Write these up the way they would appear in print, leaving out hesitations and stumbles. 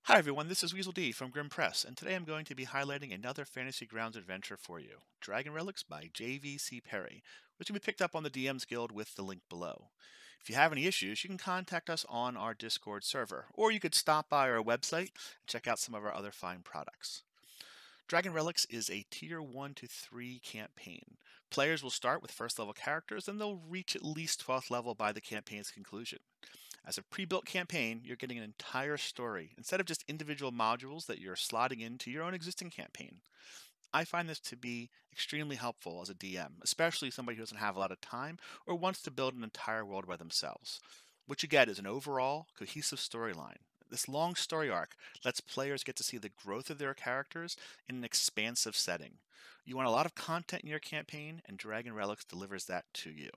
Hi everyone, this is Weasel D from Grim Press, and today I'm going to be highlighting another Fantasy Grounds adventure for you, Dragon Relics by JVC Perry, which can be picked up on the DM's Guild with the link below. If you have any issues, you can contact us on our Discord server, or you could stop by our website and check out some of our other fine products. Dragon Relics is a Tier 1 to 3 campaign. Players will start with first level characters, and they'll reach at least 12th level by the campaign's conclusion. As a pre-built campaign, you're getting an entire story instead of just individual modules that you're slotting into your own existing campaign. I find this to be extremely helpful as a DM, especially somebody who doesn't have a lot of time or wants to build an entire world by themselves. What you get is an overall, cohesive storyline. This long story arc lets players get to see the growth of their characters in an expansive setting. You want a lot of content in your campaign, and Dragon Relics delivers that to you.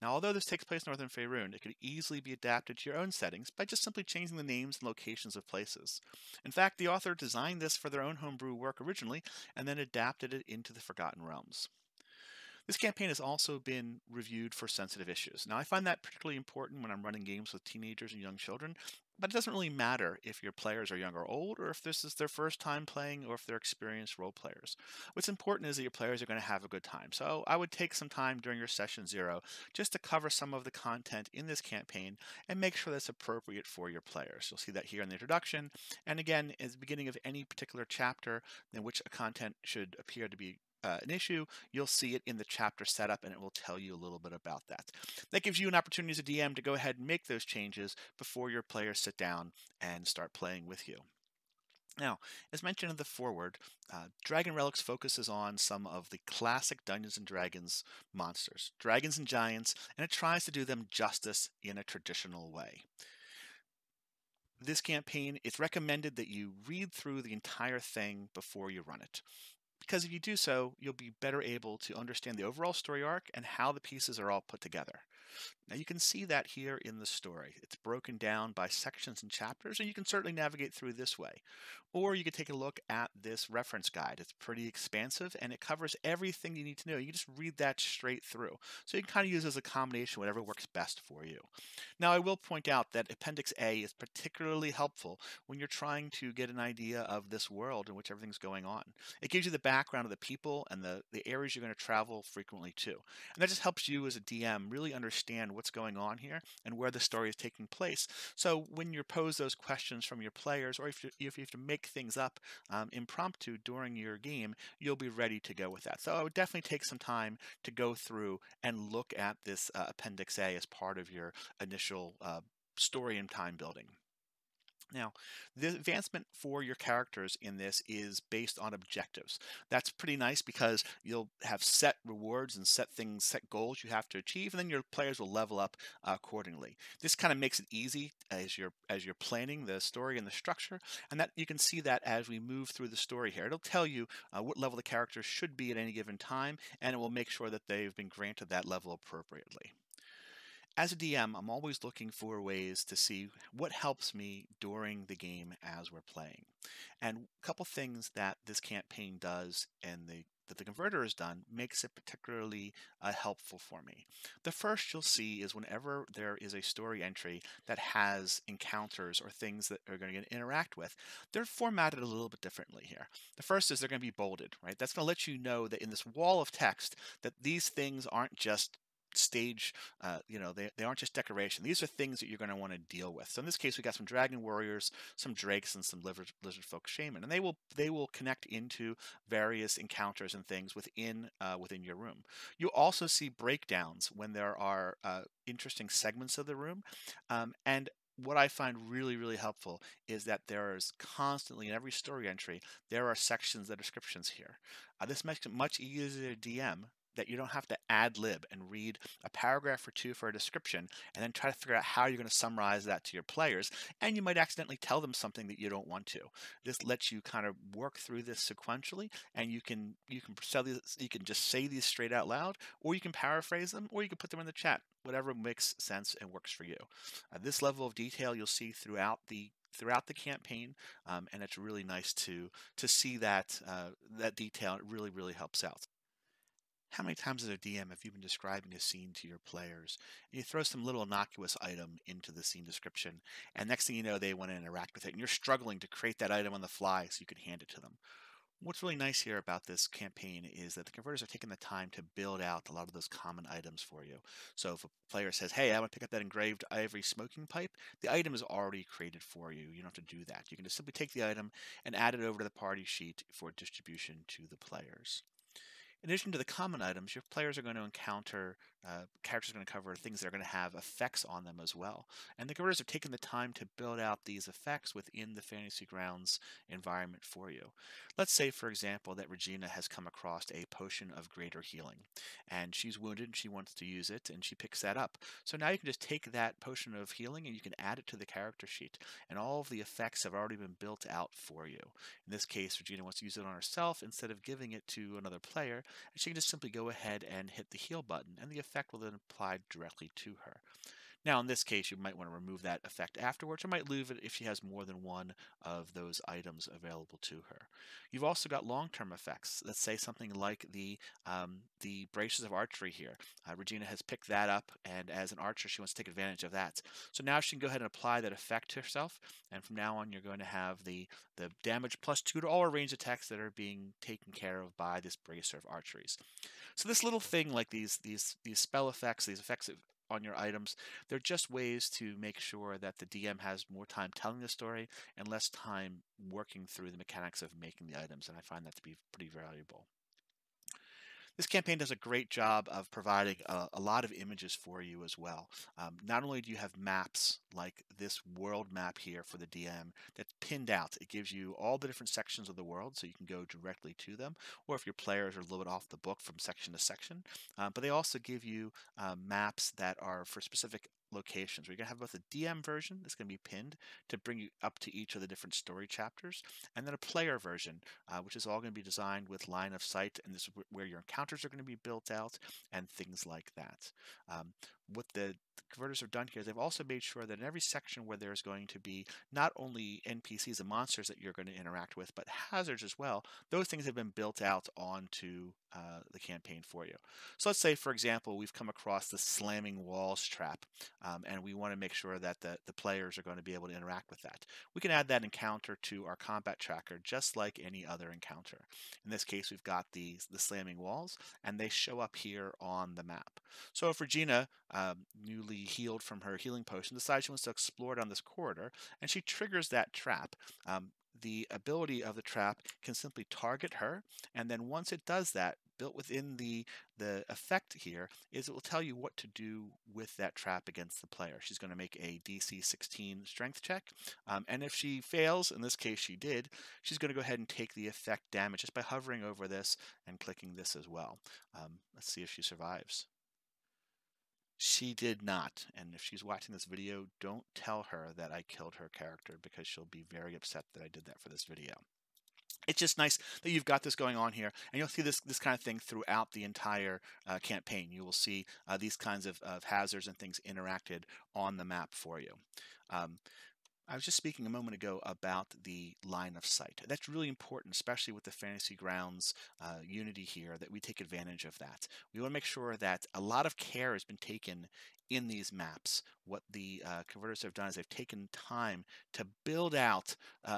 Now, although this takes place in northern Faerûn, it could easily be adapted to your own settings by just simply changing the names and locations of places. In fact, the author designed this for their own homebrew work originally, and then adapted it into the Forgotten Realms. This campaign has also been reviewed for sensitive issues. Now, I find that particularly important when I'm running games with teenagers and young children, but it doesn't really matter if your players are young or old, or if this is their first time playing, or if they're experienced role players. What's important is that your players are going to have a good time. So I would take some time during your session 0 just to cover some of the content in this campaign and make sure that's appropriate for your players. You'll see that here in the introduction, and again, at the beginning of any particular chapter in which a content should appear to be an issue, you'll see it in the chapter setup and it will tell you a little bit about that. That gives you an opportunity as a DM to go ahead and make those changes before your players sit down and start playing with you. Now, as mentioned in the foreword, Dragon Relics focuses on some of the classic Dungeons & Dragons monsters, dragons and giants, and it tries to do them justice in a traditional way. This campaign, it's recommended that you read through the entire thing before you run it, because if you do so, you'll be better able to understand the overall story arc and how the pieces are all put together. Now you can see that here in the story. It's broken down by sections and chapters, and you can certainly navigate through this way. Or you could take a look at this reference guide. It's pretty expansive, and it covers everything you need to know. You can just read that straight through. So you can kind of use it as a combination, whatever works best for you. Now I will point out that Appendix A is particularly helpful when you're trying to get an idea of this world in which everything's going on. It gives you the background of the people and the areas you're going to travel frequently to. And that just helps you as a DM really understand what's going on here and where the story is taking place. So when you pose those questions from your players, or if you have to make things up impromptu during your game, you'll be ready to go with that. So I would definitely take some time to go through and look at this Appendix A as part of your initial story and time building. Now, the advancement for your characters in this is based on objectives. That's pretty nice because you'll have set rewards and set goals you have to achieve, and then your players will level up accordingly. This kind of makes it easy as you're planning the story and the structure, and that you can see that as we move through the story here. It'll tell you what level the characters should be at any given time, and it will make sure that they've been granted that level appropriately. As a DM, I'm always looking for ways to see what helps me during the game as we're playing. And a couple things that this campaign does and that the converter has done makes it particularly helpful for me. The first you'll see is whenever there is a story entry that has encounters or things that are going to interact with, they're formatted a little bit differently here. The first is they're going to be bolded, right? That's going to let you know that in this wall of text that these things aren't just stage, they aren't just decoration. These are things that you're going to want to deal with. So in this case, we got some dragon warriors, some drakes, and some lizard folk shaman, and they will connect into various encounters and things within your room. You'll also see breakdowns when there are interesting segments of the room, and what I find really, really helpful is that there is constantly in every story entry, there are sections and descriptions here. This makes it much easier to DM that you don't have to ad lib and read a paragraph or two for a description and then try to figure out how you're going to summarize that to your players. And you might accidentally tell them something that you don't want to. This lets you kind of work through this sequentially, and you can just say these straight out loud, or you can paraphrase them, or you can put them in the chat, whatever makes sense and works for you. This level of detail you'll see throughout the campaign, and it's really nice to see that that detail. It really, really helps out. How many times as a DM have you been describing a scene to your players, and you throw some little innocuous item into the scene description, and next thing you know, they want to interact with it, and you're struggling to create that item on the fly so you can hand it to them? What's really nice here about this campaign is that the converters are taking the time to build out a lot of those common items for you. So if a player says, "Hey, I want to pick up that engraved ivory smoking pipe," the item is already created for you. You don't have to do that. You can just simply take the item and add it over to the party sheet for distribution to the players. In addition to the common items, your players are going to encounter characters are going to cover things that are going to have effects on them as well. And the converters have taken the time to build out these effects within the Fantasy Grounds environment for you. Let's say, for example, that Regina has come across a potion of greater healing, and she's wounded and she wants to use it, and she picks that up. So now you can just take that potion of healing and you can add it to the character sheet, and all of the effects have already been built out for you. In this case, Regina wants to use it on herself instead of giving it to another player, and she can just simply go ahead and hit the heal button, and the effect will then apply directly to her. Now, in this case, you might want to remove that effect afterwards, or might leave it if she has more than one of those items available to her. You've also got long-term effects. Let's say something like the braces of archery here. Regina has picked that up, and as an archer, she wants to take advantage of that. So now she can go ahead and apply that effect to herself, and from now on, you're going to have the damage +2 to all her range attacks that are being taken care of by this bracer of archeries. So this little thing, like these spell effects, these effects on your items, they're just ways to make sure that the DM has more time telling the story and less time working through the mechanics of making the items, and I find that to be pretty valuable. This campaign does a great job of providing a lot of images for you as well. Not only do you have maps like this world map here for the DM that's pinned out, it gives you all the different sections of the world so you can go directly to them, or if your players are a little bit off the book from section to section. But they also give you maps that are for specific locations. We're going to have both a DM version that's going to be pinned to bring you up to each of the different story chapters, and then a player version, which is all going to be designed with line of sight, and this is where your encounters are going to be built out and things like that. What the converters have done here is they've also made sure that in every section where there's going to be not only NPCs and monsters that you're going to interact with, but hazards as well, those things have been built out onto the campaign for you. So let's say, for example, we've come across the slamming walls trap, and we want to make sure that the players are going to be able to interact with that. We can add that encounter to our combat tracker just like any other encounter. In this case, we've got the slamming walls, and they show up here on the map. So if Regina, newly healed from her healing potion, decides she wants to explore down this corridor, and she triggers that trap, the ability of the trap can simply target her, and then once it does that, built within the effect here is it will tell you what to do with that trap against the player. She's going to make a DC 16 strength check, and if she fails, in this case she did, she's going to go ahead and take the effect damage just by hovering over this and clicking this as well. Let's see if she survives. She did not, and if she's watching this video, don't tell her that I killed her character because she'll be very upset that I did that for this video. It's just nice that you've got this going on here, and you'll see this kind of thing throughout the entire campaign. You will see these kinds of hazards and things interacted on the map for you. I was just speaking a moment ago about the line of sight. That's really important, especially with the Fantasy Grounds Unity here, that we take advantage of that. We want to make sure that a lot of care has been taken in these maps. What the converters have done is they've taken time to build out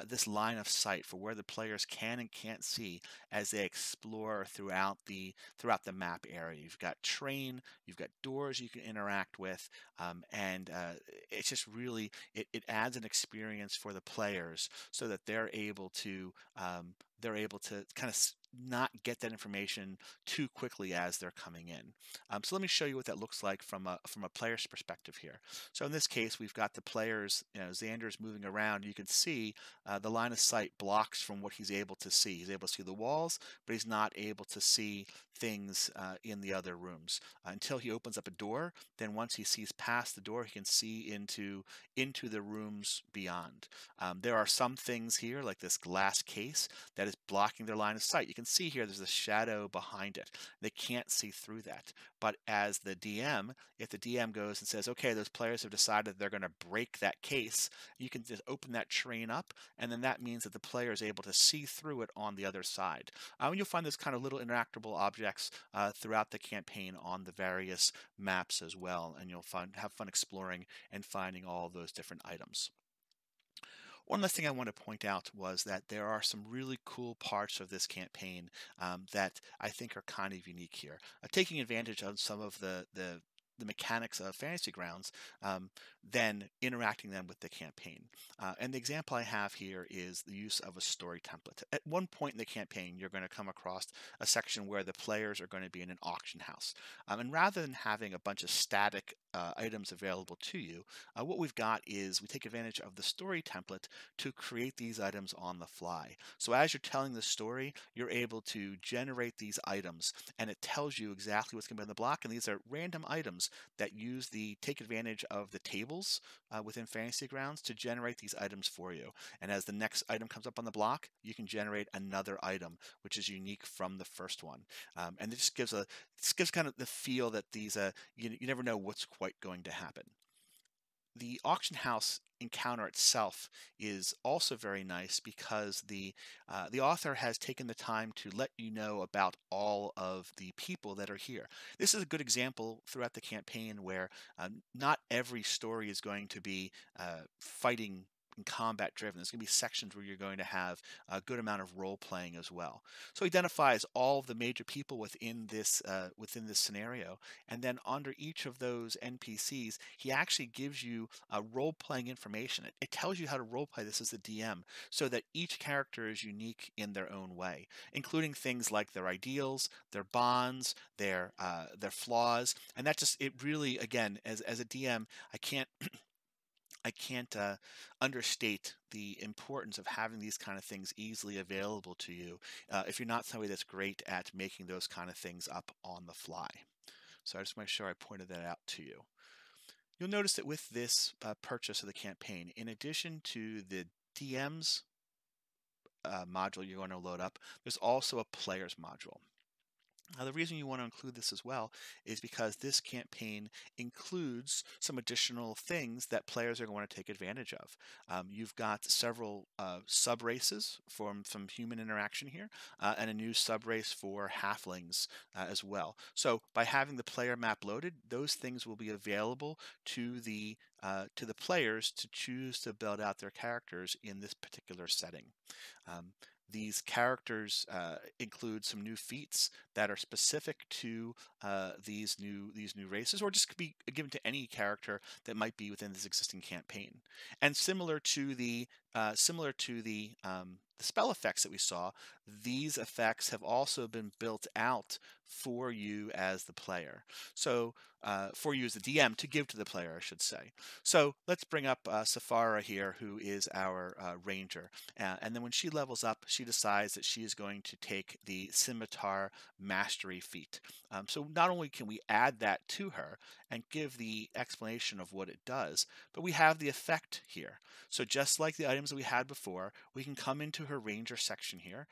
this line of sight for where the players can and can't see as they explore throughout the map area. You've got terrain, you've got doors you can interact with, and it's just really it adds an experience for the players so that they're able to kind of not get that information too quickly as they're coming in. So let me show you what that looks like from a player's perspective here. So in this case, we've got the players, Xander's moving around. You can see the line of sight blocks from what he's able to see. He's able to see the walls, but he's not able to see things in the other rooms until he opens up a door. Then once he sees past the door, he can see into the rooms beyond. There are some things here, like this glass case, that is blocking their line of sight. You can can see here there's a shadow behind it. They can't see through that. But as the DM, if the DM goes and says, okay, those players have decided they're going to break that case, you can just open that terrain up, and then that means that the player is able to see through it on the other side. And you'll find those kind of little interactable objects throughout the campaign on the various maps as well, and you'll have fun exploring and finding all those different items. One last thing I want to point out was that there are some really cool parts of this campaign that I think are kind of unique here. Taking advantage of some of the mechanics of Fantasy Grounds, then interacting them with the campaign. And the example I have here is the use of a story template. At one point in the campaign, you're going to come across a section where the players are going to be in an auction house. And rather than having a bunch of static items available to you, what we've got is we take advantage of the story template to create these items on the fly. So as you're telling the story, you're able to generate these items, and it tells you exactly what's going to be on the block. And these are random items that take advantage of the tables within Fantasy Grounds to generate these items for you. And as the next item comes up on the block, you can generate another item, which is unique from the first one. And this gives kind of the feel that these you never know what's quite going to happen. The auction house encounter itself is also very nice because the author has taken the time to let you know about all of the people that are here. This is a good example throughout the campaign where not every story is going to be fighting and combat driven. There's going to be sections where you're going to have a good amount of role playing as well. So he identifies all of the major people within this scenario, and then under each of those NPCs, he actually gives you role playing information. It tells you how to role play this as a DM, so that each character is unique in their own way, including things like their ideals, their bonds, their flaws, and it really, again, as a DM, I can't understate the importance of having these kind of things easily available to you if you're not somebody that's great at making those kind of things up on the fly. So I just want to make sure I pointed that out to you. You'll notice that with this purchase of the campaign, in addition to the DM's module you're going to load up, there's also a player's module. Now, the reason you want to include this as well is because this campaign includes some additional things that players are going to take advantage of. You've got several sub-races from human interaction here, and a new sub-race for halflings as well. So by having the player map loaded, those things will be available to the players to choose to build out their characters in this particular setting. These characters include some new feats that are specific to these new races, or just could be given to any character that might be within this existing campaign. And similar to the spell effects that we saw, these effects have also been built out for you as the player. So for you as the DM to give to the player, I should say. So let's bring up Safara here, who is our ranger. And then when she levels up, she decides that she is going to take the scimitar mastery feat. So not only can we add that to her and give the explanation of what it does, but we have the effect here. So just like the items that we had before, we can come into her ranger section here.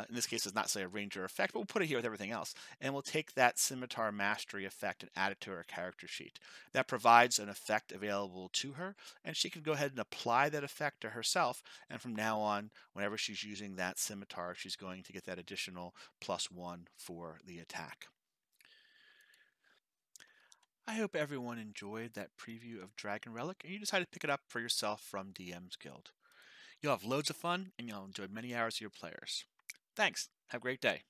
In this case, it's not say a ranger effect, but we'll put it here with everything else. And we'll take that scimitar mastery effect and add it to her character sheet. That provides an effect available to her, and she can go ahead and apply that effect to herself. And from now on, whenever she's using that scimitar, she's going to get that additional +1 for the attack. I hope everyone enjoyed that preview of Dragon Relic, and you decided to pick it up for yourself from DM's Guild. You'll have loads of fun, and you'll enjoy many hours of your players. Thanks. Have a great day.